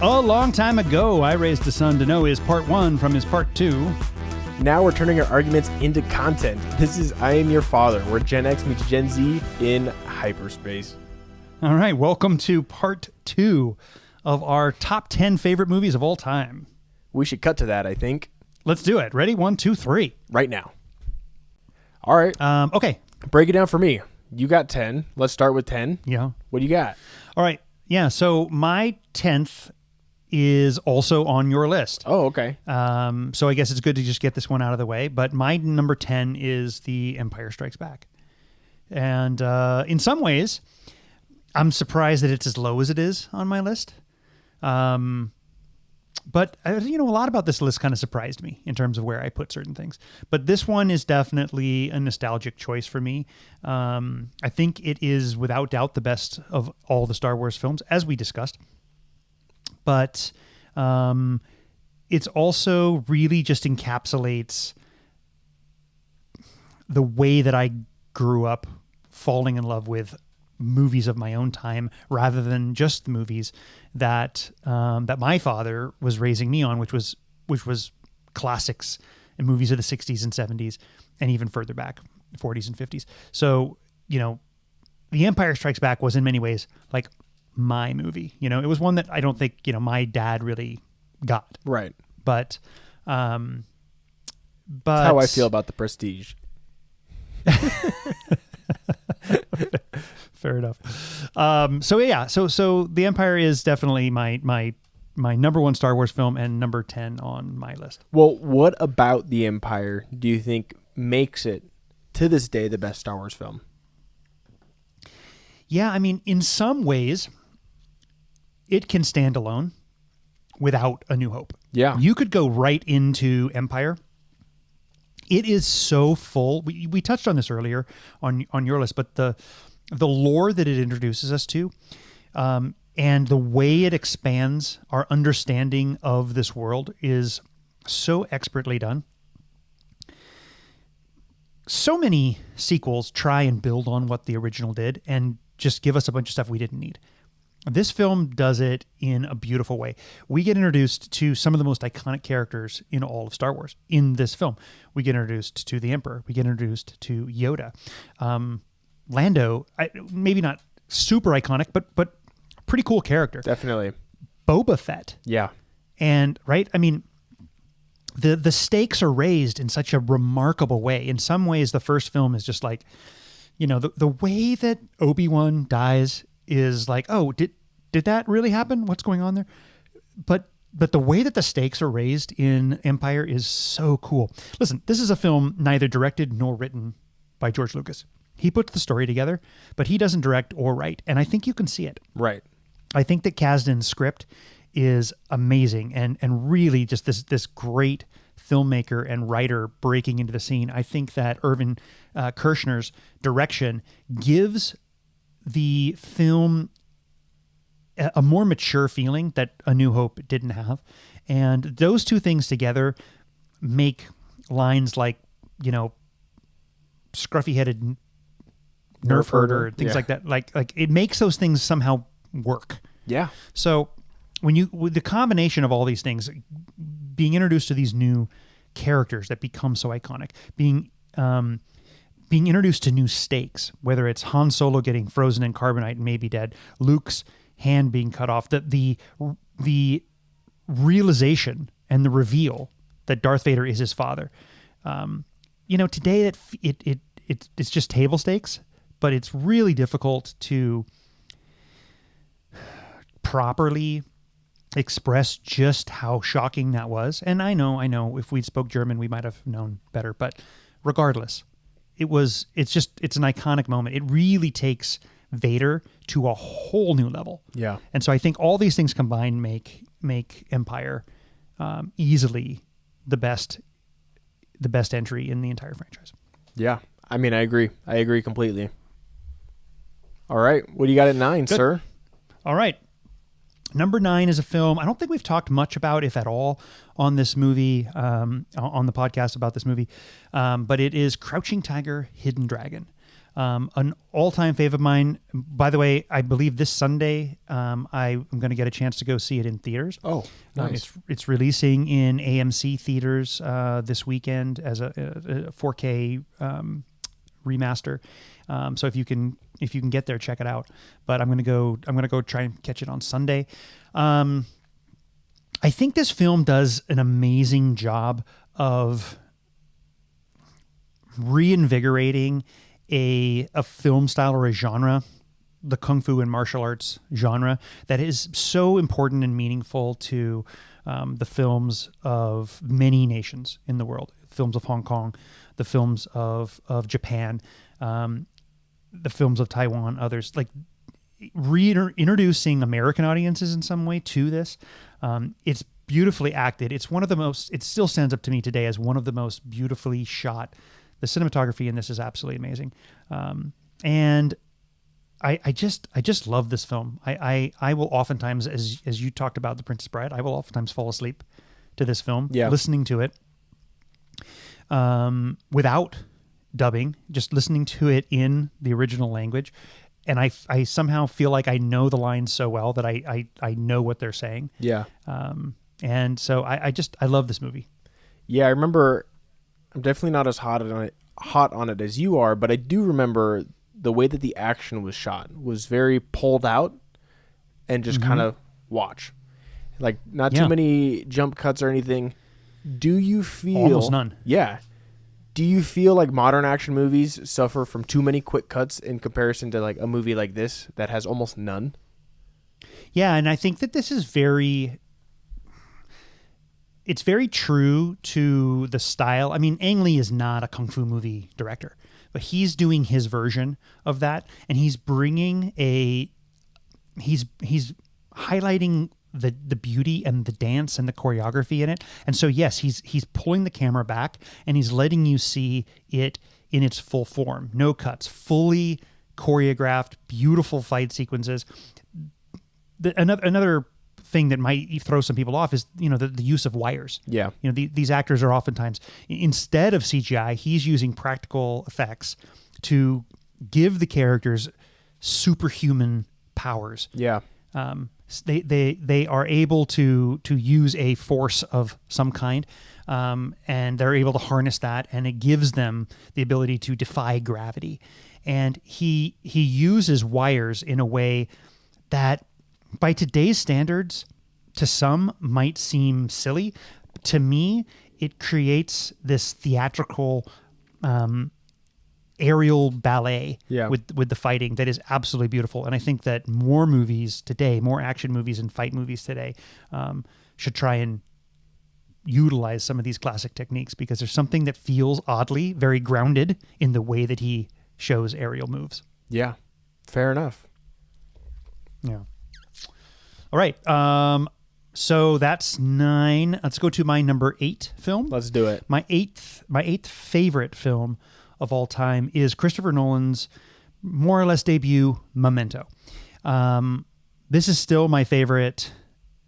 A long time ago, I Raised a Son to Know is part 1 from his part 2. Now we're turning our arguments into content. This is I Am Your Father, where Gen X meets Gen Z in hyperspace. All right, welcome to part 2 of our top 10 favorite movies of all time. We should cut to that, I think. Let's do it. Ready? 1, 2, 3. Right now. All right. Okay. Break it down for me. You got 10. Let's start with 10. Yeah. What do you got? All right. Yeah, so my 10th is also on your list. Oh, okay. So I guess it's good to just get this one out of the way. But my number 10 is The Empire Strikes Back. And in some ways, I'm surprised that it's as low as it is on my list. But, a lot about this list kind of surprised me in terms of where I put certain things. But this one is definitely a nostalgic choice for me. I think it is, without doubt, the best of all the Star Wars films, as we discussed. But it's also really just encapsulates the way that I grew up falling in love with movies of my own time, rather than just the movies that that my father was raising me on, which was classics and movies of the 60s and 70s, and even further back, 40s and 50s. So, The Empire Strikes Back was in many ways like my movie. It was one that I don't think, my dad really got. Right. But That's how I feel about The Prestige. Fair enough. So The Empire is definitely my number 1 Star Wars film and number 10 on my list. Well, what about The Empire do you think makes it, to this day, the best Star Wars film? Yeah, I mean, in some ways, it can stand alone without A New Hope. Yeah. You could go right into Empire. It is so full. We touched on this earlier on your list, but the lore that it introduces us to, and the way it expands our understanding of this world is so expertly done. So many sequels try and build on what the original did and just give us a bunch of stuff we didn't need. This film does it in a beautiful way. We get introduced to some of the most iconic characters in all of Star Wars in this film. We get introduced to the Emperor. We get introduced to Yoda. Lando, maybe not super iconic, but pretty cool character. Definitely. Boba Fett. Yeah. And, right, I mean, the stakes are raised in such a remarkable way. In some ways, the first film is just like, the way that Obi-Wan dies is like, oh, did that really happen? What's going on there? But the way that the stakes are raised in Empire is so cool. Listen, this is a film neither directed nor written by George Lucas. He puts the story together, but he doesn't direct or write, and I think you can see it. Right. I think that Kasdan's script is amazing and really just this great filmmaker and writer breaking into the scene. I think that Irvin Kershner's direction gives the film a more mature feeling that A New Hope didn't have. And those two things together make lines like, scruffy-headed Nerf herder and things like that. Like it makes those things somehow work. Yeah. So with the combination of all these things, being introduced to these new characters that become so iconic, being introduced to new stakes, whether it's Han Solo getting frozen in carbonite and maybe dead, Luke's hand being cut off, the realization and the reveal that Darth Vader is his father. Today it's just table stakes, but it's really difficult to properly express just how shocking that was. And I know if we spoke German, we might have known better, but regardless, it's an iconic moment. It really takes Vader to a whole new level. Yeah. And so I think all these things combined make Empire easily the best entry in the entire franchise. Yeah. I mean, I agree. I agree completely. All right. What do you got at 9, Good. sir? All right. Number 9 is a film I don't think we've talked much about, if at all, on this movie, on the podcast about this movie, but it is Crouching Tiger, Hidden Dragon. An all-time fave of mine. By the way, I believe this Sunday I'm going to get a chance to go see it in theaters. Oh, nice. It's releasing in AMC theaters this weekend as a 4K remaster. So if you can get there, check it out. But I'm gonna go try and catch it on Sunday. I think this film does an amazing job of reinvigorating a film style or a genre, the kung fu and martial arts genre, that is so important and meaningful to the films of many nations in the world. Films of Hong Kong, the films of Japan, the films of Taiwan, others, like reintroducing American audiences in some way to this. It's beautifully acted. It's one of the most, it still stands up to me today as one of the most beautifully shot. The cinematography in this is absolutely amazing. And I just love this film. I will oftentimes, as you talked about The Princess Bride, I will oftentimes fall asleep to this film, listening to it without dubbing, just listening to it in the original language. And I somehow feel like I know the lines so well that I know what they're saying. Yeah. And so I love this movie. Yeah, I remember. I'm definitely not as hot on it as you are, but I do remember the way that the action was shot was very pulled out and just kind of watch. Like, not too many jump cuts or anything. Do you feel... Almost none. Yeah. Do you feel like modern action movies suffer from too many quick cuts in comparison to like a movie like this that has almost none? Yeah, and I think that this is it's very true to the style. I mean, Ang Lee is not a kung fu movie director, but he's doing his version of that, and he's bringing he's highlighting the beauty and the dance and the choreography in it. And so yes, he's pulling the camera back and he's letting you see it in its full form. No cuts, fully choreographed, beautiful fight sequences. Another thing that might throw some people off is, the use of wires. Yeah. These actors are oftentimes, instead of CGI, he's using practical effects to give the characters superhuman powers. Yeah. They are able to use a force of some kind, and they're able to harness that, and it gives them the ability to defy gravity. And he uses wires in a way that, by today's standards, to some might seem silly. To me, it creates this theatrical aerial ballet with the fighting that is absolutely beautiful. And I think that more movies today, more action movies and fight movies today, should try and utilize some of these classic techniques, because there's something that feels oddly very grounded in the way that he shows aerial moves. Yeah, fair enough. Yeah. All right. So that's 9. Let's go to my number 8 film. Let's do it. My eighth favorite film of all time is Christopher Nolan's more or less debut, Memento. This is still my favorite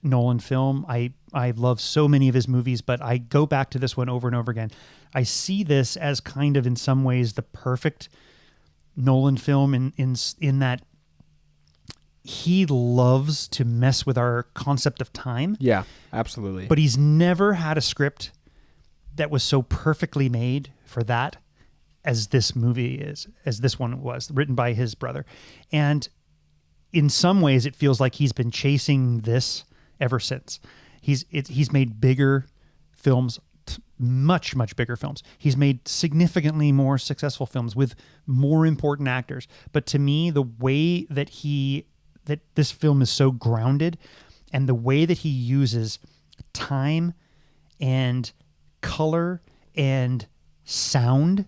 Nolan film. I love so many of his movies, but I go back to this one over and over again. I see this as kind of, in some ways, the perfect Nolan film in that he loves to mess with our concept of time. Yeah, absolutely. But he's never had a script that was so perfectly made for that as this movie is, as this one was, written by his brother. And in some ways, it feels like he's been chasing this ever since. He's made bigger films, much bigger films. He's made significantly more successful films with more important actors. But to me, the way that this film is so grounded, and the way that he uses time and color and sound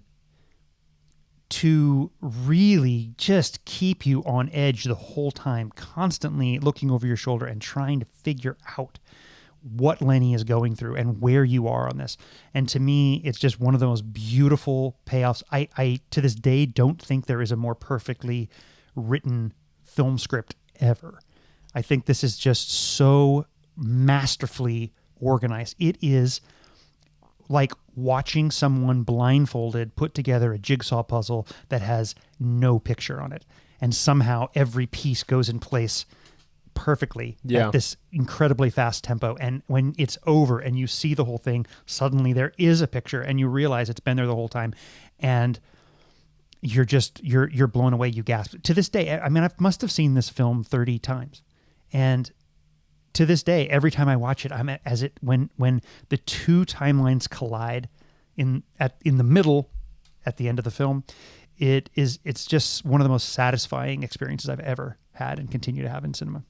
to really just keep you on edge the whole time, constantly looking over your shoulder and trying to figure out what Lenny is going through and where you are on this. And to me, it's just one of the most beautiful payoffs. I to this day don't think there is a more perfectly written film script ever. I think this is just so masterfully organized. It is like watching someone blindfolded put together a jigsaw puzzle that has no picture on it. And somehow every piece goes in place perfectly at this incredibly fast tempo. And when it's over and you see the whole thing, suddenly there is a picture and you realize it's been there the whole time. And you're blown away. You gasp. To this day, I mean, I must have seen this film 30 times. And to this day, every time I watch it, when the two timelines collide in the middle at the end of the film, it's just one of the most satisfying experiences I've ever had and continue to have in cinema.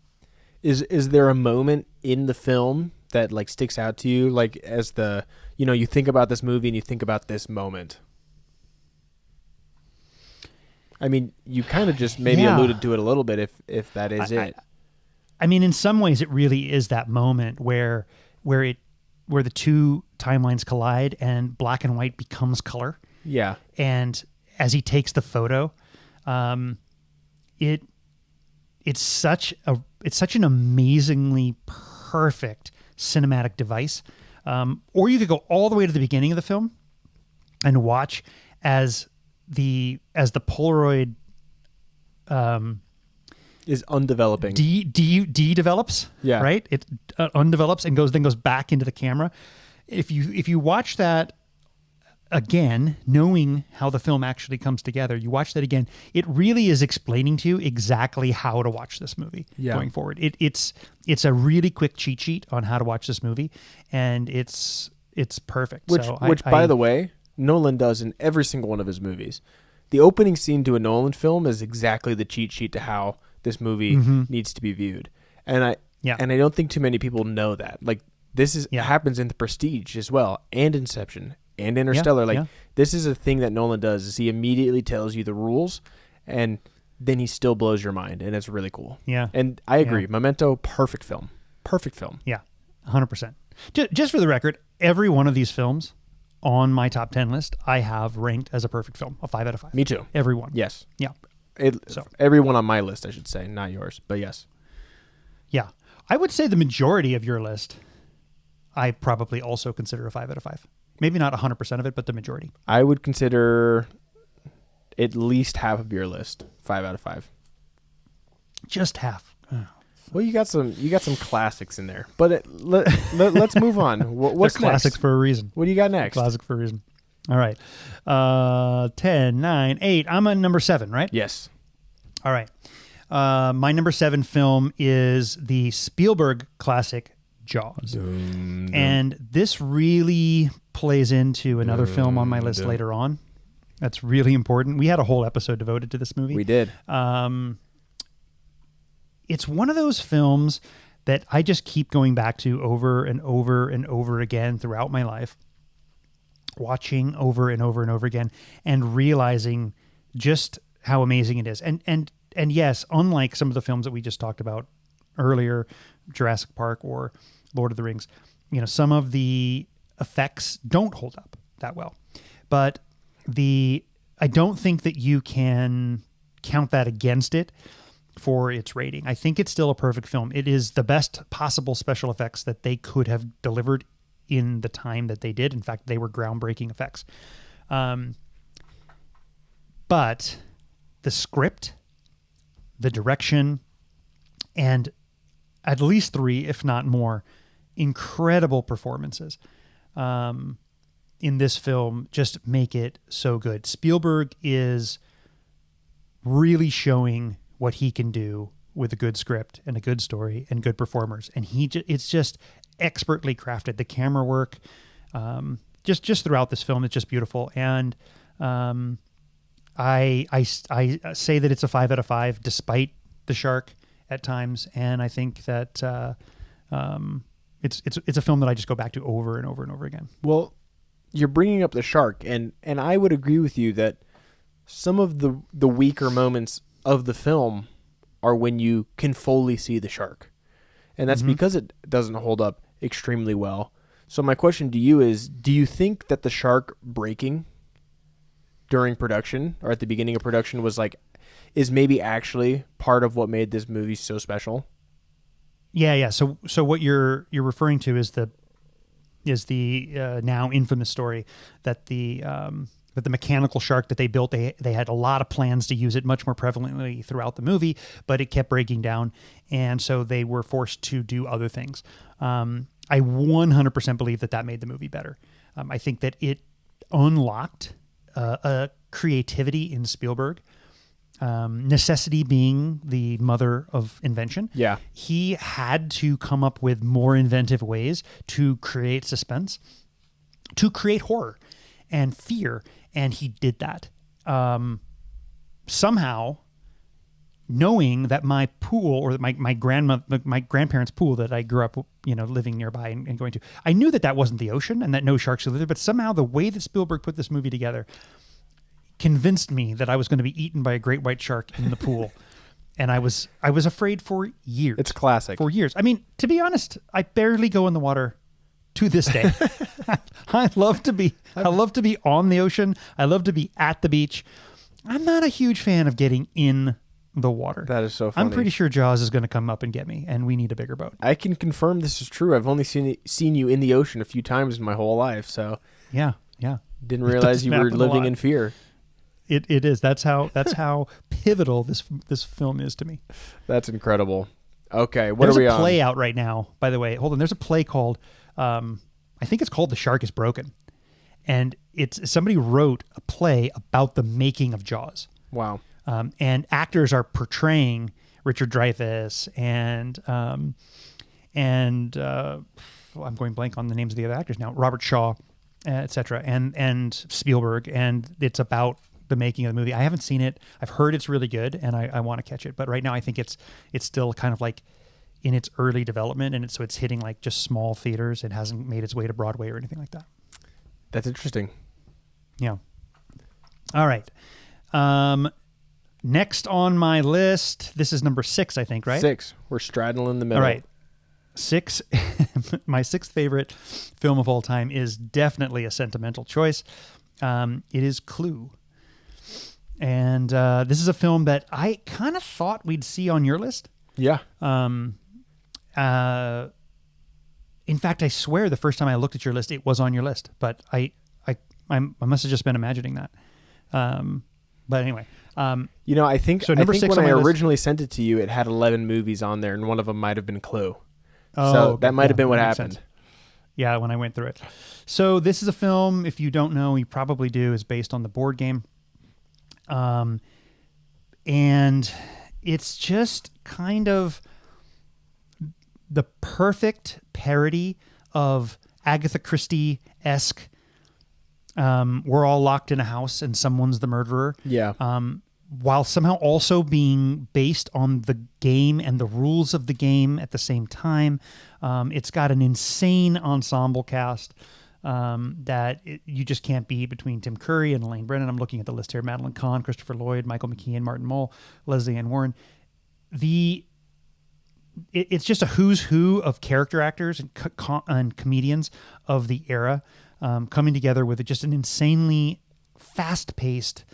Is there a moment in the film that like sticks out to you, like as you think about this movie and you think about this moment? I mean, you kind of just maybe alluded to it a little bit if that is it. I mean, in some ways, it really is that moment where the two timelines collide and black and white becomes color. Yeah. And as he takes the photo, it's such an amazingly perfect cinematic device. Or you could go all the way to the beginning of the film and watch as the Polaroid is undeveloping. Develops. Yeah. Right. It undevelops and goes back into the camera. If you watch that again, knowing how the film actually comes together, you watch that again, it really is explaining to you exactly how to watch this movie going forward. It's a really quick cheat sheet on how to watch this movie, and it's perfect. Which by the way, Nolan does in every single one of his movies. The opening scene to a Nolan film is exactly the cheat sheet to how this movie needs to be viewed. And I don't think too many people know that. Like this happens in The Prestige as well, and Inception and Interstellar. This is a thing that Nolan does, is he immediately tells you the rules and then he still blows your mind, and it's really cool. Yeah. And I agree. Memento, perfect film. Yeah. 100%. Just for the record, every one of these films on my top 10 list, I have ranked as a perfect film, a 5 out of 5. Me too. Every one. Yes. Yeah. Everyone on my list, I should say, not yours, but yes. Yeah. I would say the majority of your list, I probably also consider a 5 out of 5. Maybe not 100% of it, but the majority. I would consider at least half of your list 5 out of 5. Just half. Oh. Well, you got some classics in there, but let's move on. What's classics next? For a reason. What do you got next? Classic for a reason. All right. 10, 9, 8. I'm on number 7, right? Yes. All right. My number 7 film is the Spielberg classic Jaws. And this really plays into another film on my list later on. That's really important. We had a whole episode devoted to this movie. We did. It's one of those films that I just keep going back to over and over and over again throughout my life, watching over and over and over again, and realizing just how amazing it is. And yes, unlike some of the films that we just talked about earlier, Jurassic Park or Lord of the Rings, some of the effects don't hold up that well. But I don't think that you can count that against it for its rating. I think it's still a perfect film. It is the best possible special effects that they could have delivered in the time that they did. In fact, they were groundbreaking effects. But the script, the direction, and at least 3, if not more, incredible performances in this film just make it so good. Spielberg is really showing what he can do with a good script and a good story and good performers. And it's just expertly crafted. The camera work, just throughout this film, it's just beautiful. And I say that it's a 5 out of 5, despite the shark at times. And I think that it's a film that I just go back to over and over and over again. Well, you're bringing up the shark, and I would agree with you that some of the weaker moments of the film are when you can fully see the shark. And that's because it doesn't hold up extremely well. So my question to you is, do you think that the shark breaking during production or at the beginning of production is maybe actually part of what made this movie so special? Yeah. So what you're referring to is the is the now infamous story that the mechanical shark that they built, they had a lot of plans to use it much more prevalently throughout the movie, but it kept breaking down, and so they were forced to do other things. I 100% believe that made the movie better. I think that it unlocked a creativity in Spielberg. Necessity being the mother of invention. Yeah. He had to come up with more inventive ways to create suspense, to create horror and fear, and he did that. Somehow, knowing that my pool, or that my grandparents' pool that I grew up, living nearby and going to, I knew that wasn't the ocean and that no sharks lived there, but somehow the way that Spielberg put this movie together convinced me that I was going to be eaten by a great white shark in the pool. And I was afraid for years. It's classic. For years. I mean, to be honest, I barely go in the water to this day. I love to be on the ocean. I love to be at the beach. I'm not a huge fan of getting in the water. That is so funny. I'm pretty sure Jaws is going to come up and get me, and we need a bigger boat. I can confirm this is true. I've only seen you in the ocean a few times in my whole life, so yeah. Didn't realize you were living in fear. It is. That's how pivotal this film is to me. That's incredible. Okay, There's are we on? There's a play out right now, by the way. Hold on. There's a play called, I think it's called The Shark is Broken. And somebody wrote a play about the making of Jaws. Wow. And actors are portraying Richard Dreyfuss and I'm going blank on the names of the other actors now. Robert Shaw, etc. And Spielberg, and it's about the making of the movie. I haven't seen it. I've heard it's really good, and I want to catch it. But right now, I think it's still kind of like in its early development, and so it's hitting like just small theaters. It hasn't made its way to Broadway or anything like that. That's interesting. Yeah. All right. Next on my list, this is number 6, I think, right? 6. We're straddling the middle. All right. 6. My 6th favorite film of all time is definitely a sentimental choice. It is Clue. And this is a film that I kind of thought we'd see on your list. Yeah. In fact, I swear the first time I looked at your list, it was on your list. But I must have just been imagining that. But anyway. I think, so number 6 when I list, originally sent it to you, it had 11 movies on there, and one of them might have been Clue. Oh, so okay. that might have been what happened. Sense. Yeah, when I went through it. So this is a film, if you don't know, you probably do, is based on the board game. And it's just kind of the perfect parody of Agatha Christie-esque, we're all locked in a house and someone's the murderer. Yeah. While somehow also being based on the game and the rules of the game at the same time. It's got an insane ensemble cast you just can't beat, between Tim Curry and Elaine Brennan. I'm looking at the list here. Madeline Kahn, Christopher Lloyd, Michael McKean, Martin Mull, Leslie Ann Warren. It's just a who's who of character actors and comedians of the era coming together with just an insanely fast-paced,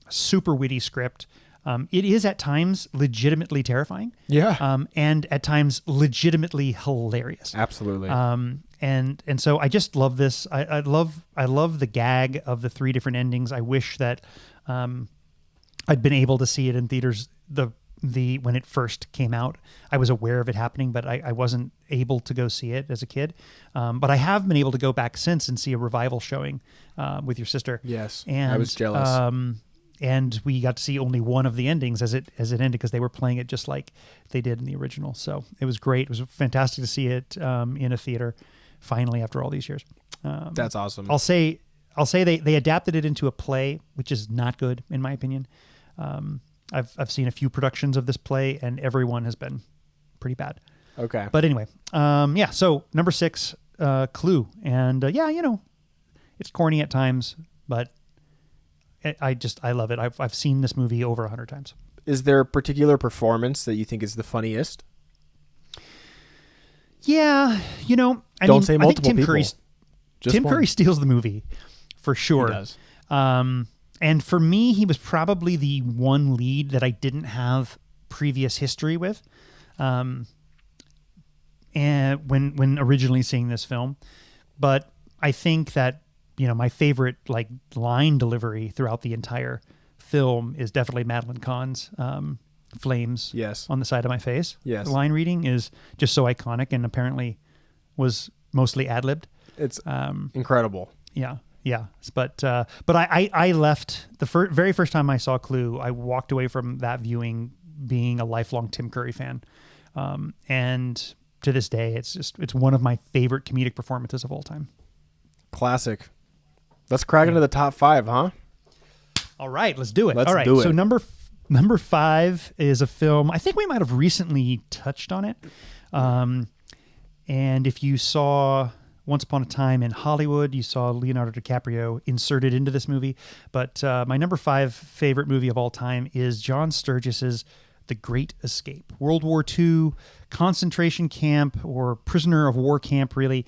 super witty script. It is at times legitimately terrifying. Yeah. And at times legitimately hilarious. Absolutely. And so I just love this. I love the gag of the 3 different endings. I wish that I'd been able to see it in theaters when it first came out. I was aware of it happening, but I wasn't able to go see it as a kid. But I have been able to go back since and see a revival showing with your sister. Yes, and I was jealous. And we got to see only one of the endings as it ended, because they were playing it just like they did in the original. So it was great. It was fantastic to see it in a theater finally after all these years. That's awesome. I'll say they adapted it into a play, which is not good in my opinion. I've seen a few productions of this play, and everyone has been pretty bad. Okay. But anyway, so number 6, Clue. And it's corny at times, but I love it. I've seen this movie over 100 times. Is there a particular performance that you think is the funniest? Yeah, Don't say multiple people. Tim Curry steals the movie for sure. He does. And for me, he was probably the one lead that I didn't have previous history with. And and when originally seeing this film, but I think that my favorite like line delivery throughout the entire film is definitely Madeline Kahn's flames Yes. on the side of my face. Yes. The line reading is just so iconic and apparently was mostly ad-libbed. It's incredible. Yeah. Yeah. But I left the very first time I saw Clue, I walked away from that viewing being a lifelong Tim Curry fan. And to this day, it's one of my favorite comedic performances of all time. Classic. Let's crack into the top 5, huh? All right, let's do it. Let's all right. do it. So number 5 is a film. I think we might have recently touched on it. And if you saw Once Upon a Time in Hollywood, you saw Leonardo DiCaprio inserted into this movie. But my number 5 favorite movie of all time is John Sturgis's The Great Escape. World War II concentration camp or prisoner of war camp, really,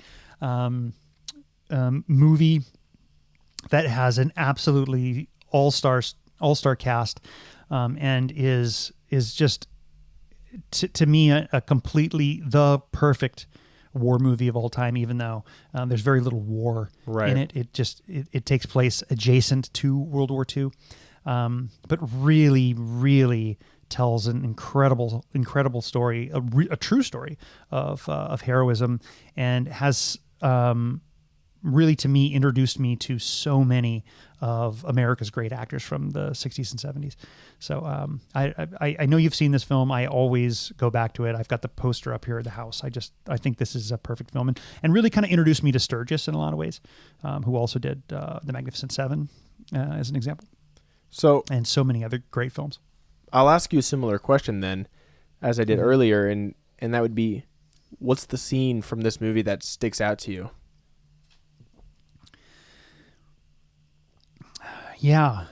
movie that has an absolutely all-star cast, and is just to me a completely the perfect war movie of all time. Even though there's very little war in it, it takes place adjacent to World War II, but really tells an incredible story, a true story of heroism, and has really, to me, introduced me to so many of America's great actors from the 60s and 70s. So I know you've seen this film. I always go back to it. I've got the poster up here at the house. I think this is a perfect film, and really kind of introduced me to Sturgis in a lot of ways, who also did The Magnificent Seven as an example. And so many other great films. I'll ask you a similar question then, as I did earlier, and that would be, what's the scene from this movie that sticks out to you? Yeah.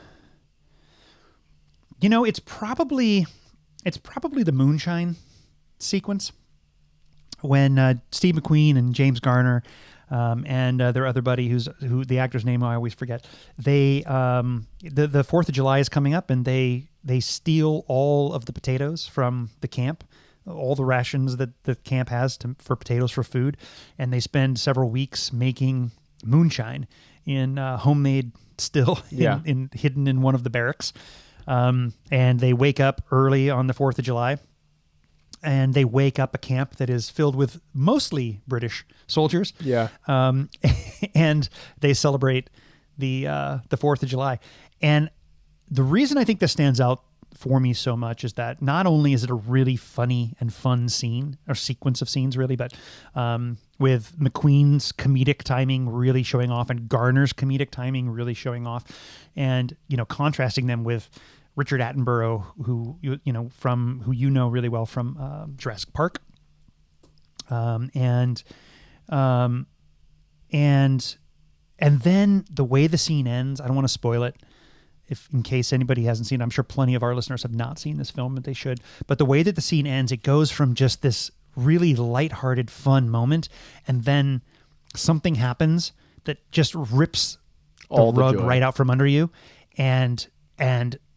It's probably the moonshine sequence when Steve McQueen and James Garner and their other buddy who the actor's name I always forget. They the 4th of July is coming up, and they steal all of the potatoes from the camp, all the rations that the camp has for potatoes for food, and they spend several weeks making moonshine in homemade still hidden in one of the barracks. And they wake up early on the 4th of July, and they wake up a camp that is filled with mostly British soldiers. Yeah. And they celebrate the 4th of July. And the reason I think this stands out for me so much is that not only is it a really funny and fun scene or sequence of scenes, really, but with McQueen's comedic timing really showing off and Garner's comedic timing really showing off, and contrasting them with Richard Attenborough, who you know really well from Jurassic Park, and then the way the scene ends. I don't want to spoil it, in case anybody hasn't seen it. I'm sure plenty of our listeners have not seen this film, but they should. But the way that the scene ends, it goes from just this really lighthearted, fun moment, and then something happens that just rips the rug right out from under you, and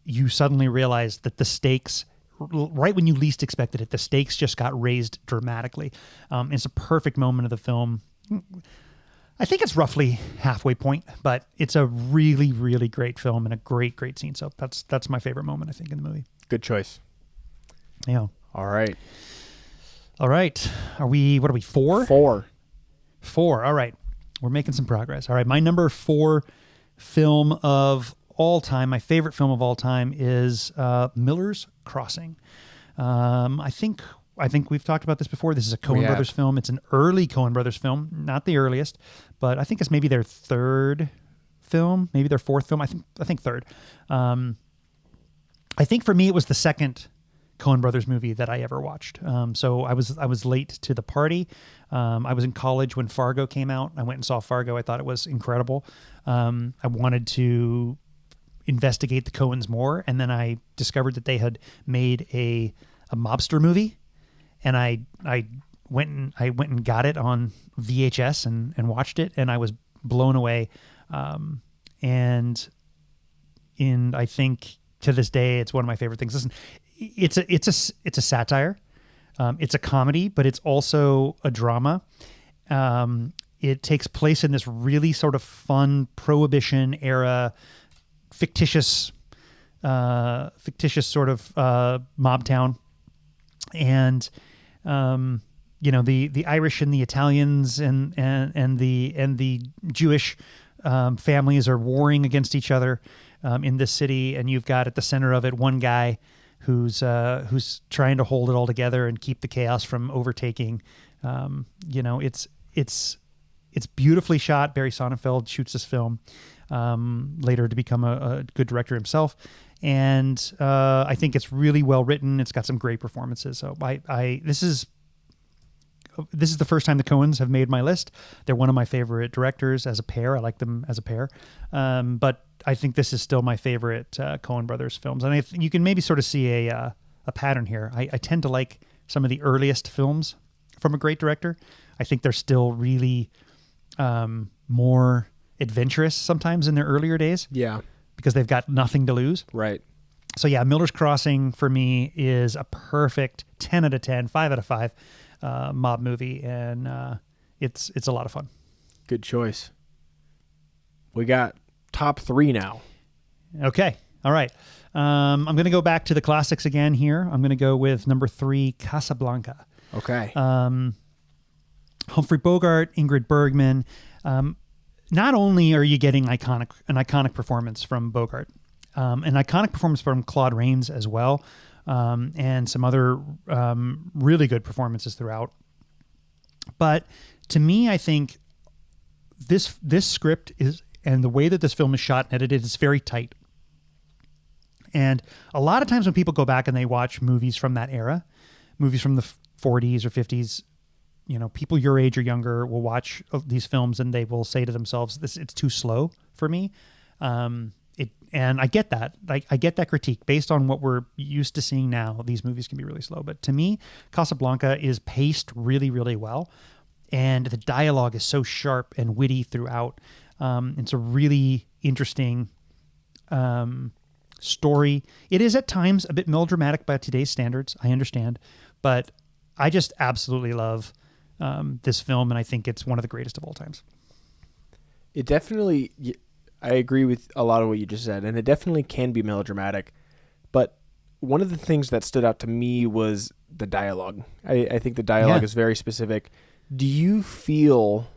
you suddenly realize that the stakes, right when you least expected it, the stakes just got raised dramatically. It's a perfect moment of the film. I think it's roughly halfway point, but it's a really, really great film and a great scene. So that's my favorite moment, I think, in the movie. Good choice. Yeah. All right. What are we, 4? 4. All right. We're making some progress. All right. My number 4 film of all time, my favorite film of all time, is Miller's Crossing. I think we've talked about this before. This is a Coen Brothers film. It's an early Coen Brothers film, not the earliest, but I think it's maybe their 3rd film, maybe their 4th film. I think 3rd. I think for me it was the 2nd Coen Brothers movie that I ever watched. So I was late to the party. I was in college when Fargo came out. I went and saw Fargo. I thought it was incredible. I wanted to investigate the Coens more, and then I discovered that they had made a mobster movie. And I went and got it on VHS and watched it, and I was blown away. And I think to this day it's one of my favorite things. Listen, it's a satire It's a comedy, but it's also a drama. It takes place in this really sort of fun Prohibition era, fictitious sort of mob town, and the Irish and the Italians and the Jewish families are warring against each other in this city, and you've got at the center of it one guy who's trying to hold it all together and keep the chaos from overtaking. It's beautifully shot. Barry Sonnenfeld shoots this film later to become a good director himself, and I think it's really well written. It's got some great performances. So this is the first time the Coens have made my list. They're one of my favorite directors as a pair. I like them as a pair, but I think this is still my favorite Coen Brothers films. And you can maybe sort of see a pattern here. I tend to like some of the earliest films from a great director. I think they're still really more adventurous sometimes in their earlier days. Yeah. Because they've got nothing to lose. Right. So yeah, Miller's Crossing for me is a perfect 10 out of 10, 5 out of 5 mob movie, and it's a lot of fun. Good choice. We got top 3 now. Okay. All right. I'm going to go back to the classics again here. I'm going to go with number 3, Casablanca. Okay. Humphrey Bogart, Ingrid Bergman. Not only are you getting an iconic performance from Bogart, an iconic performance from Claude Rains as well, and some other really good performances throughout. But to me, I think this script is, and the way that this film is shot and edited is very tight. And a lot of times when people go back and they watch movies from that era, movies from the 40s or 50s, people your age or younger will watch these films and they will say to themselves, it's too slow for me. And I get that. I get that critique based on what we're used to seeing now. These movies can be really slow, but to me, Casablanca is paced really, really well. And the dialogue is so sharp and witty throughout. It's a really interesting story. It is at times a bit melodramatic by today's standards. I understand, but I just absolutely love this film, and I think it's one of the greatest of all times. It definitely, I agree with a lot of what you just said, and it definitely can be melodramatic. But one of the things that stood out to me was the dialogue. I think the dialogue is very specific. Do you feel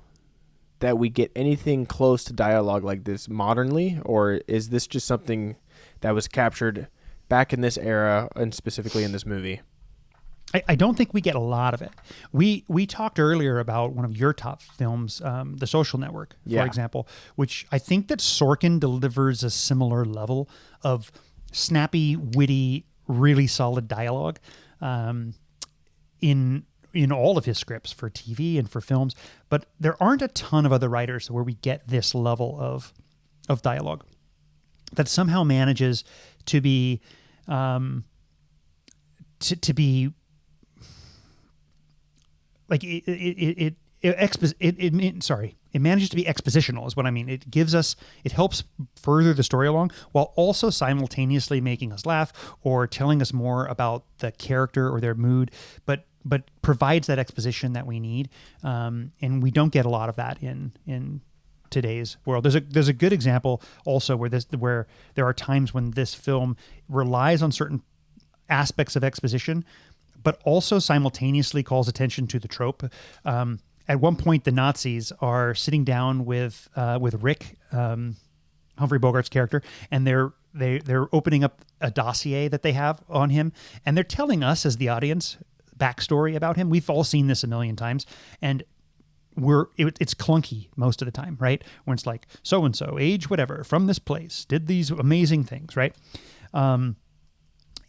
that we get anything close to dialogue like this modernly, or is this just something that was captured back in this era and specifically in this movie? I don't think we get a lot of it. We talked earlier about one of your top films, The Social Network, for example, which I think that Sorkin delivers a similar level of snappy, witty, really solid dialogue in all of his scripts for TV and for films. But there aren't a ton of other writers where we get this level of dialogue that somehow manages to be like it manages to be expositional is what I mean. It helps further the story along while also simultaneously making us laugh or telling us more about the character or their mood, but provides that exposition that we need. And we don't get a lot of that in today's world. There's a good example also where there are times when this film relies on certain aspects of exposition, but also simultaneously calls attention to the trope. At one point, the Nazis are sitting down with Rick, Humphrey Bogart's character, and they're opening up a dossier that they have on him, and they're telling us as the audience backstory about him. We've all seen this a million times, and it's clunky most of the time, right? When it's like so and so, age whatever, from this place, did these amazing things, right? But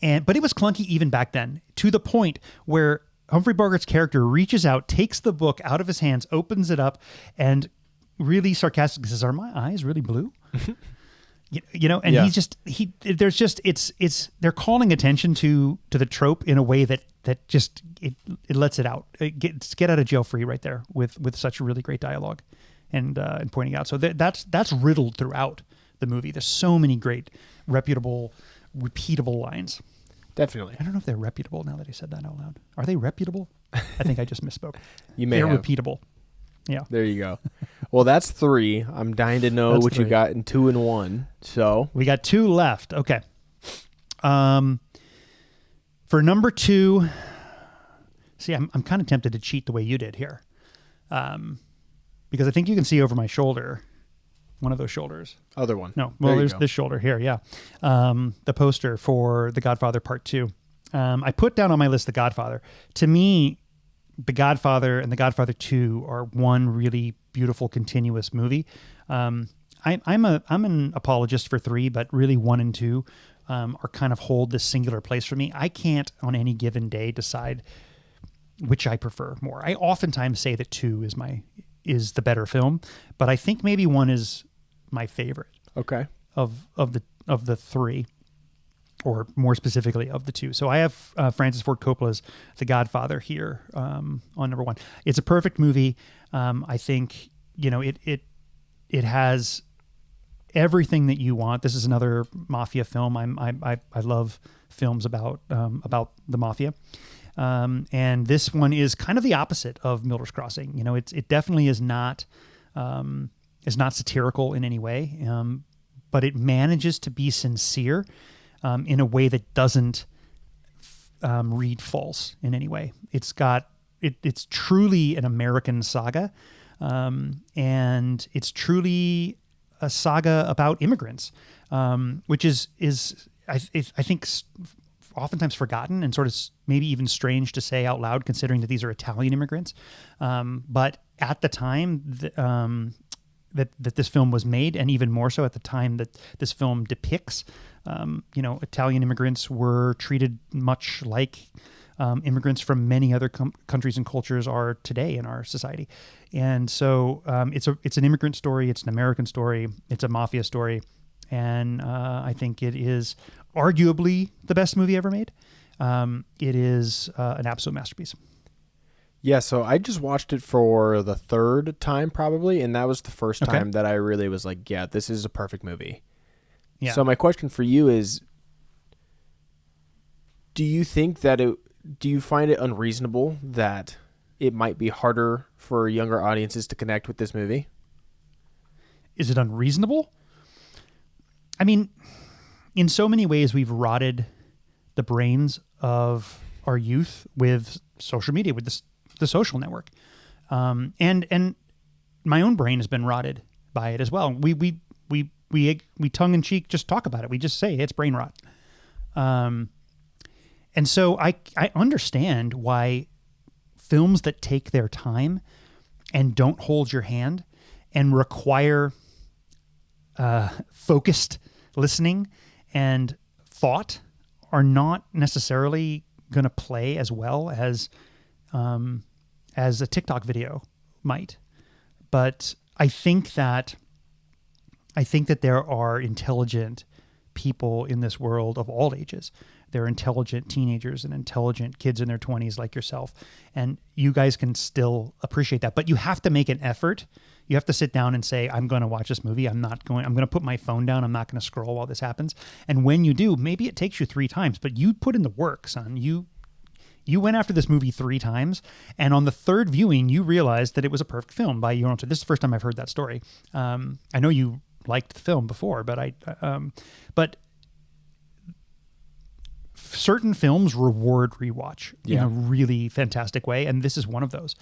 it was clunky even back then, to the point where Humphrey Bogart's character reaches out, takes the book out of his hands, opens it up, and really sarcastically says, "Are my eyes really blue?" And they're calling attention to the trope in a way that just it lets it out. Get out of jail free right there with such really great dialogue and pointing out. So that's riddled throughout the movie. There's so many great, reputable, repeatable lines. Definitely. I don't know if they're reputable now that I said that out loud. Are they reputable? I think I just misspoke. You may They're have. repeatable. Yeah. There you go. Well, that's 3. I'm dying to know That's what 3. you got in 2 and 1. So We got 2 left. Okay. For number 2, see, I'm kind of tempted to cheat the way you did here, because I think you can see over my shoulder, one of those shoulders. other one. No, There well, you there's go. this shoulder here. Yeah, the poster for The Godfather Part 2. I put down on my list The Godfather. To me, The Godfather and The Godfather 2 are one really beautiful continuous movie. I'm an apologist for 3, but really 1 and 2 are kind of hold this singular place for me. I can't on any given day decide which I prefer more. I oftentimes say that 2 is the better film, but I think maybe 1 is my favorite Okay. of the 3, or more specifically of the 2. So I have Francis Ford Coppola's The Godfather here on number 1. It's a perfect movie. I think it has everything that you want. This is another mafia film. I love films about the mafia. And this one is kind of the opposite of Miller's Crossing. It definitely is not satirical in any way, but it manages to be sincere in a way that doesn't read false in any way. It's truly an American saga, and it's truly a saga about immigrants, which is I think oftentimes forgotten and sort of maybe even strange to say out loud, considering that these are Italian immigrants. But at the time that this film was made, and even more so at the time that this film depicts, Italian immigrants were treated much like immigrants from many other countries and cultures are today in our society. And so it's an immigrant story. It's an American story. It's a mafia story. And I think it is arguably the best movie ever made. It is an absolute masterpiece. Yeah, so I just watched it for the 3rd time probably, and that was the first time that I really was like, yeah, this is a perfect movie. Yeah. So my question for you is, do you find it unreasonable that it might be harder for younger audiences to connect with this movie? Is it unreasonable? I mean, in so many ways, we've rotted the brains of our youth with social media, with the social network, and my own brain has been rotted by it as well. We tongue in cheek just talk about it. We just say it's brain rot, and so I understand why films that take their time and don't hold your hand and require focused listening and thought are not necessarily going to play as well as a TikTok video might. But I think that there are intelligent people in this world of all ages. There are intelligent teenagers and intelligent kids in their 20s like yourself. And you guys can still appreciate that. But you have to make an effort. You have to sit down and say, I'm going to watch this movie. I'm going to put my phone down. I'm not going to scroll while this happens. And when you do, maybe it takes you 3 times, but you put in the work, son. You went after this movie 3 times, and on the 3rd viewing, you realized that it was a perfect film by your own. This is the first time I've heard that story. I know you liked the film before, but but certain films reward rewatch in a really fantastic way, and this is one of those.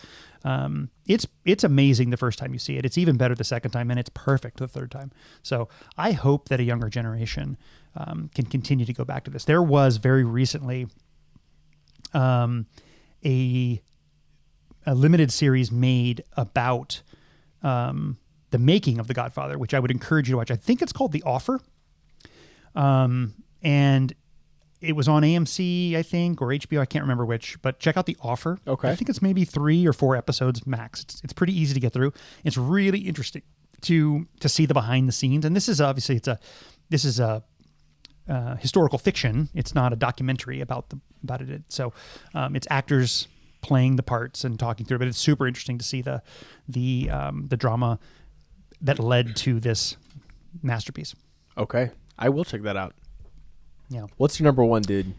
It's amazing the first time you see it. It's even better the second time, and it's perfect the 3rd time. So I hope that a younger generation can continue to go back to this. There was very recently a limited series made about the making of The Godfather, which I would encourage you to watch. I think it's called The Offer, and it was on AMC, I think, or HBO. I can't remember which, but check out The Offer. Okay. I think it's maybe 3 or 4 episodes max. It's pretty easy to get through. It's really interesting to see the behind the scenes, and this is obviously this is a historical fiction. It's not a documentary about it. So it's actors playing the parts and talking through it. But it's super interesting to see the drama that led to this masterpiece. Okay. I will check that out. Yeah. What's your number 1, dude?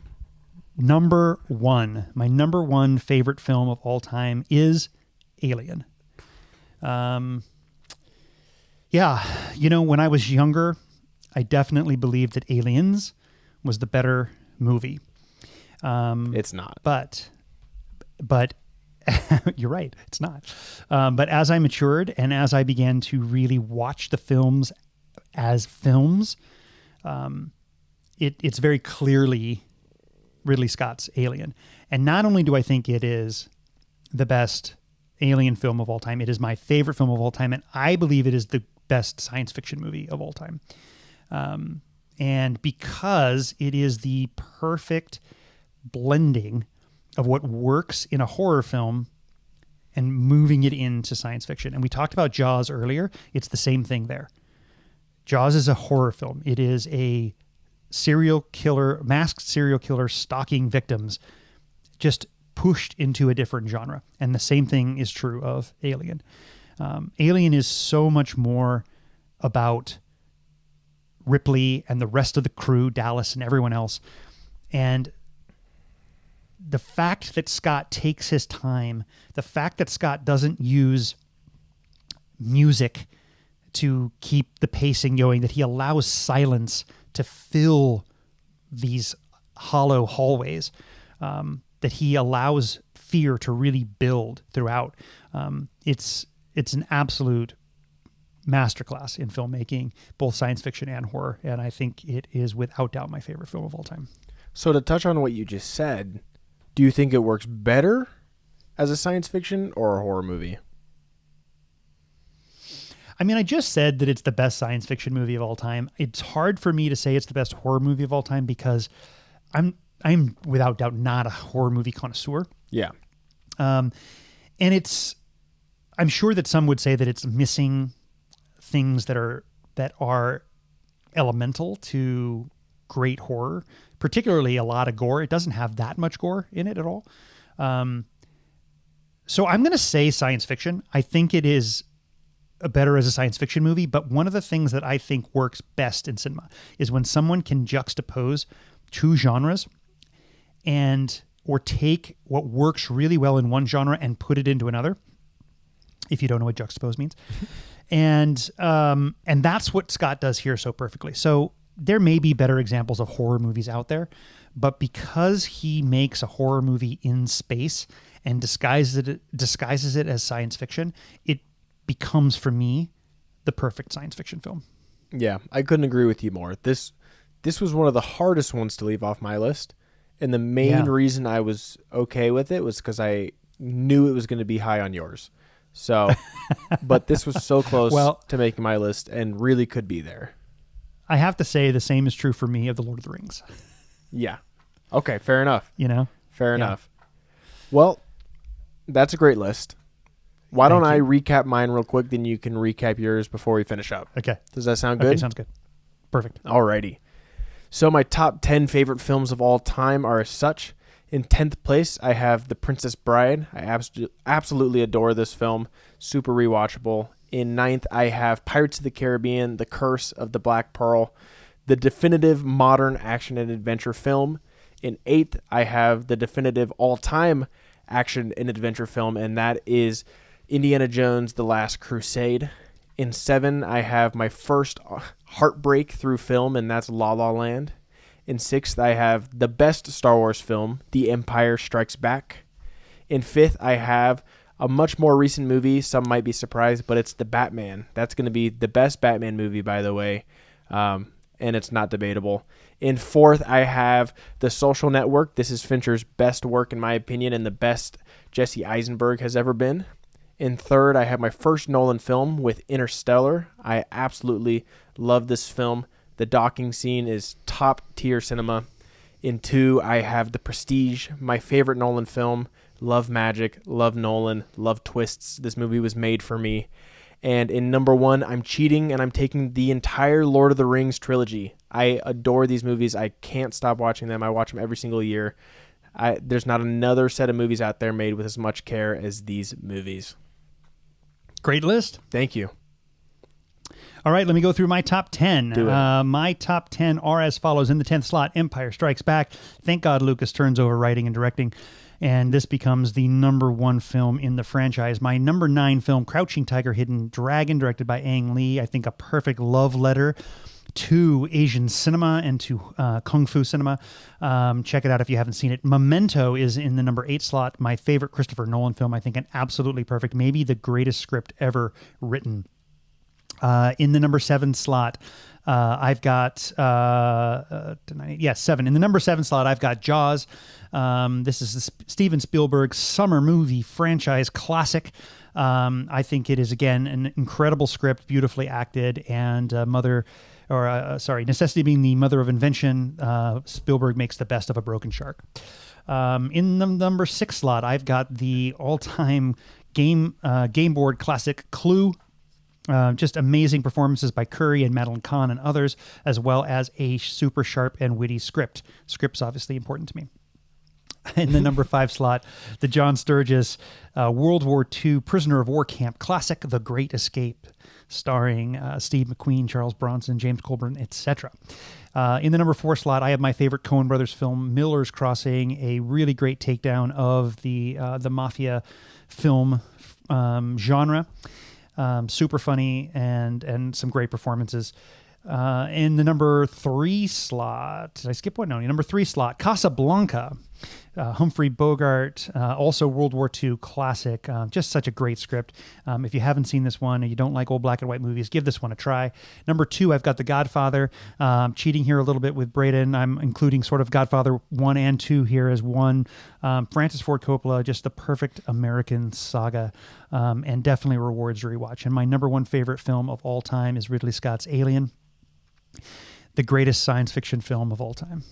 my number one favorite film of all time is Alien. Yeah, when I was younger, I definitely believed that Aliens was the better movie. It's not. But you're right, it's not. But as I matured and as I began to really watch the films as films, it's very clearly Ridley Scott's Alien. And not only do I think it is the best Alien film of all time, it is my favorite film of all time, and I believe it is the best science fiction movie of all time. And because it is the perfect blending of what works in a horror film and moving it into science fiction. And we talked about Jaws earlier. It's the same thing there. Jaws is a horror film. It is a masked serial killer stalking victims, just pushed into a different genre. And the same thing is true of Alien. Alien is so much more about Ripley and the rest of the crew, Dallas and everyone else. And the fact that Scott takes his time, the fact that Scott doesn't use music to keep the pacing going, that he allows silence to fill these hollow hallways, that he allows fear to really build throughout. It's an absolute masterclass in filmmaking, both science fiction and horror, and I think it is without doubt my favorite film of all time. So to touch on what you just said, do you think it works better as a science fiction or a horror movie? I mean, I just said that it's the best science fiction movie of all time. It's hard for me to say it's the best horror movie of all time because I'm without doubt not a horror movie connoisseur. Yeah. And I'm sure that some would say that it's missing things that are elemental to great horror, particularly a lot of gore. It doesn't have that much gore in it at all. So I'm going to say science fiction. I think it is better as a science fiction movie, but one of the things that I think works best in cinema is when someone can juxtapose two genres or take what works really well in one genre and put it into another, if you don't know what juxtapose means. And that's what Scott does here so perfectly. So there may be better examples of horror movies out there, but because he makes a horror movie in space and disguises it as science fiction, it becomes, for me, the perfect science fiction film. Yeah, I couldn't agree with you more. This was one of the hardest ones to leave off my list. And the main reason I was okay with it was because I knew it was going to be high on yours. So, but this was so close to making my list and really could be there. I have to say the same is true for me of The Lord of the Rings. Yeah. Okay, fair enough. Fair Yeah. enough. Well, that's a great list. Why don't I recap mine real quick, then you can recap yours before we finish up. Okay. Does that sound good? Okay, sounds good. Perfect. Alrighty. So my top 10 favorite films of all time are as such. In 10th place, I have The Princess Bride. I absolutely adore this film. Super rewatchable. In 9th, I have Pirates of the Caribbean, The Curse of the Black Pearl, the definitive modern action and adventure film. In 8th, I have the definitive all-time action and adventure film, and that is Indiana Jones, The Last Crusade. In 7, I have my first heartbreak through film, and that's La La Land. In 6th, I have the best Star Wars film, The Empire Strikes Back. In 5th, I have a much more recent movie. Some might be surprised, but it's The Batman. That's going to be the best Batman movie, by the way, and it's not debatable. In 4th, I have The Social Network. This is Fincher's best work, in my opinion, and the best Jesse Eisenberg has ever been. In 3rd, I have my first Nolan film with Interstellar. I absolutely love this film. The docking scene is top-tier cinema. In 2, I have The Prestige, my favorite Nolan film. Love magic, love Nolan, love twists. This movie was made for me. And in number 1, I'm cheating, and I'm taking the entire Lord of the Rings trilogy. I adore these movies. I can't stop watching them. I watch them every single year. There's not another set of movies out there made with as much care as these movies. Great list. Thank you. All right, let me go through my top 10. Do it. My top 10 are as follows. In the 10th slot, Empire Strikes Back. Thank God Lucas turns over writing and directing, and this becomes the number 1 film in the franchise. My number 9 film, Crouching Tiger, Hidden Dragon, directed by Ang Lee. I think a perfect love letter to Asian cinema and to Kung Fu cinema. Check it out if you haven't seen it. Memento is in the number 8 slot. My favorite Christopher Nolan film. I think an absolutely perfect, maybe the greatest script ever written. In the number 7 slot, I've got 7. In the number 7 slot, I've got Jaws. This is the Steven Spielberg summer movie franchise classic. I think it is, again, an incredible script, beautifully acted, and necessity being the mother of invention. Spielberg makes the best of a broken shark. In the number 6 slot, I've got the all-time game board classic Clue. Just amazing performances by Curry and Madeline Kahn and others, as well as a super sharp and witty script. Script's obviously important to me. In the number 5 slot, the John Sturges World War II prisoner of war camp classic, The Great Escape, starring Steve McQueen, Charles Bronson, James Coburn, etc. In the number 4 slot, I have my favorite Coen Brothers film, Miller's Crossing, a really great takedown of the mafia film genre. Super funny and some great performances. In the number 3 slot, did I skip one? No, number 3 slot, Casablanca, Humphrey Bogart, also World War II classic. Just such a great script. If you haven't seen this one and you don't like old black and white movies, give this one a try. Number 2, I've got The Godfather. Cheating here a little bit with Braden. I'm including sort of Godfather 1 and 2 here as one. Francis Ford Coppola, just the perfect American saga, and definitely rewards a rewatch. And my number 1 favorite film of all time is Ridley Scott's Alien, the greatest science fiction film of all time.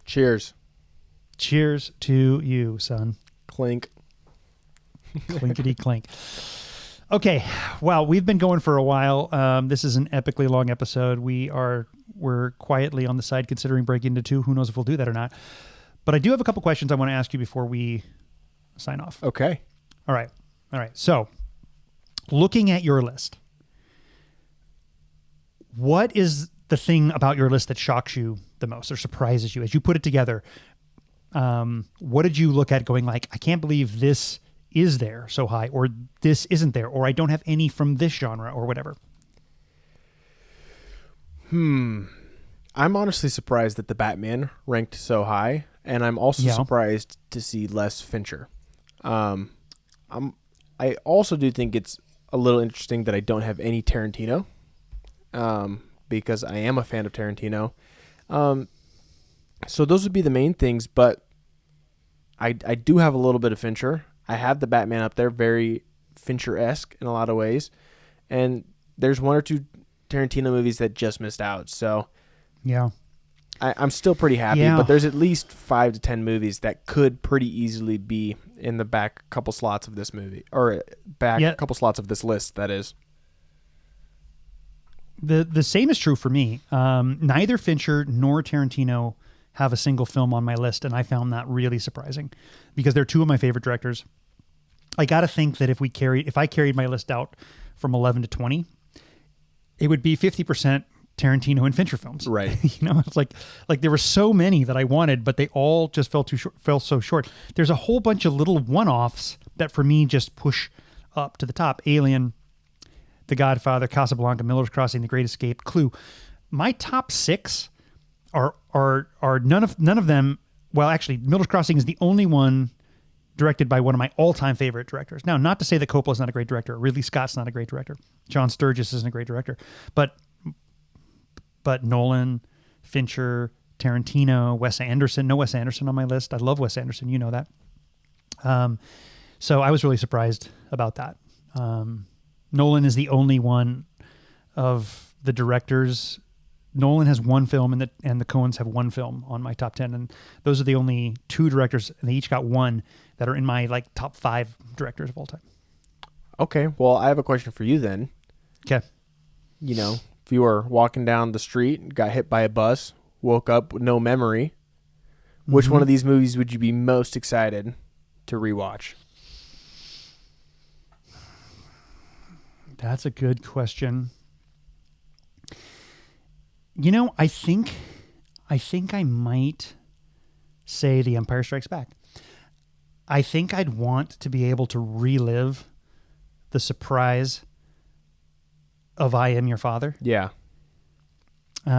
Cheers. Cheers to you, son. Clink. Clinkety clink. Okay, well, we've been going for a while. This is an epically long episode. We're quietly on the side considering breaking into 2. Who knows if we'll do that or not? But I do have a couple questions I want to ask you before we sign off. Okay. All right. So, looking at your list, what is the thing about your list that shocks you the most or surprises you as you put it together? What did you look at going like, I can't believe this is there so high, or this isn't there, or I don't have any from this genre, or whatever? I'm honestly surprised that the Batman ranked so high, and I'm also surprised to see less Fincher. I also do think it's a little interesting that I don't have any Tarantino, because I am a fan of Tarantino. So those would be the main things, but I do have a little bit of Fincher. I have the Batman up there, very Fincher-esque in a lot of ways. And there's 1 or 2 Tarantino movies that just missed out. So yeah, I'm still pretty happy, but there's at least 5 to 10 movies that could pretty easily be in the back couple slots of this movie, or back couple slots of this list, that is. The same is true for me. Neither Fincher nor Tarantino have a single film on my list, and I found that really surprising because they're 2 of my favorite directors. I got to think that if I carried my list out from 11 to 20, it would be 50% Tarantino and Fincher films. Right. It's like there were so many that I wanted, but they all just fell so short. There's a whole bunch of little one-offs that for me just push up to the top. Alien, The Godfather, Casablanca, Miller's Crossing, The Great Escape, Clue. My top 6 are none of them. Well, actually, Miller's Crossing is the only one directed by one of my all-time favorite directors. Now, not to say that Coppola's not a great director, Ridley Scott's not a great director, John Sturges isn't a great director, but Nolan, Fincher, Tarantino, Wes Anderson. No Wes Anderson on my list. I love Wes Anderson, you know that. So I was really surprised about that. Nolan is the only one of the directors. Nolan has 1 film, and the Coens have 1 film on my top 10, and those are the only 2 directors, and they each got 1 that are in my top 5 directors of all time. Okay, well, I have a question for you then. Okay. If you were walking down the street, got hit by a bus, woke up with no memory, which one of these movies would you be most excited to rewatch? That's a good question. I think I might say The Empire Strikes Back. I think I'd want to be able to relive the surprise of I Am Your Father. Yeah. There's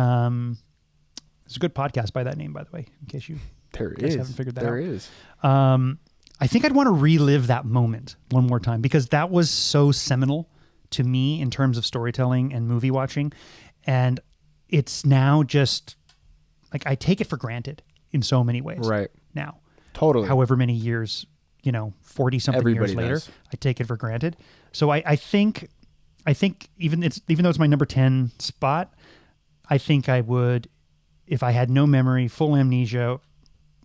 a good podcast by that name, by the way, in case you haven't figured that out. There is. I think I'd want to relive that moment one more time because that was so seminal to me in terms of storytelling and movie watching. And it's now just like I take it for granted in so many ways. Right. Now. Totally. However many years, 40-something years later, does. I take it for granted. So I think even though it's my number 10 spot, I think I would, if I had no memory, full amnesia,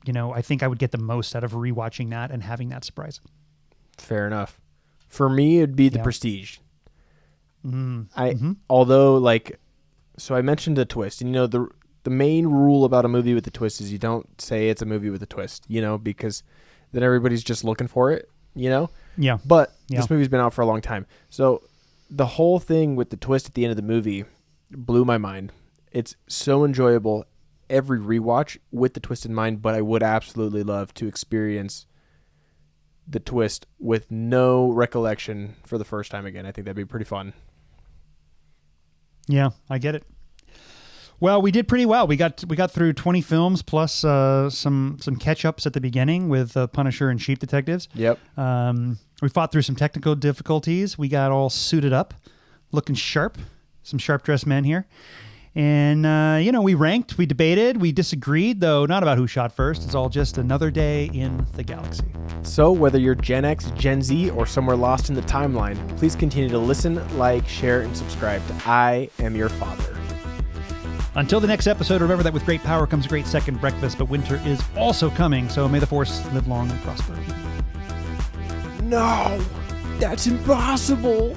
I think I would get the most out of rewatching that and having that surprise. Fair enough. For me, it'd be The Prestige. Although, so I mentioned a twist, and the main rule about a movie with a twist is you don't say it's a movie with a twist, because then everybody's just looking for it, Yeah. But this movie's been out for a long time. So the whole thing with the twist at the end of the movie blew my mind. It's so enjoyable every rewatch with the twist in mind, but I would absolutely love to experience the twist with no recollection for the first time again. I think that'd be pretty fun. Yeah, I get it. Well, we did pretty well. We got through 20 films plus some catch-ups at the beginning with Punisher and Sheep Detectives. Yep. We fought through some technical difficulties. We got all suited up, looking sharp. Some sharp-dressed men here. And, we ranked, we debated, we disagreed, though not about who shot first. It's all just another day in the galaxy. So whether you're Gen X, Gen Z, or somewhere lost in the timeline, please continue to listen, like, share, and subscribe to I Am Your Father. Until the next episode, remember that with great power comes a great second breakfast, but winter is also coming, so may the Force live long and prosper. No, that's impossible.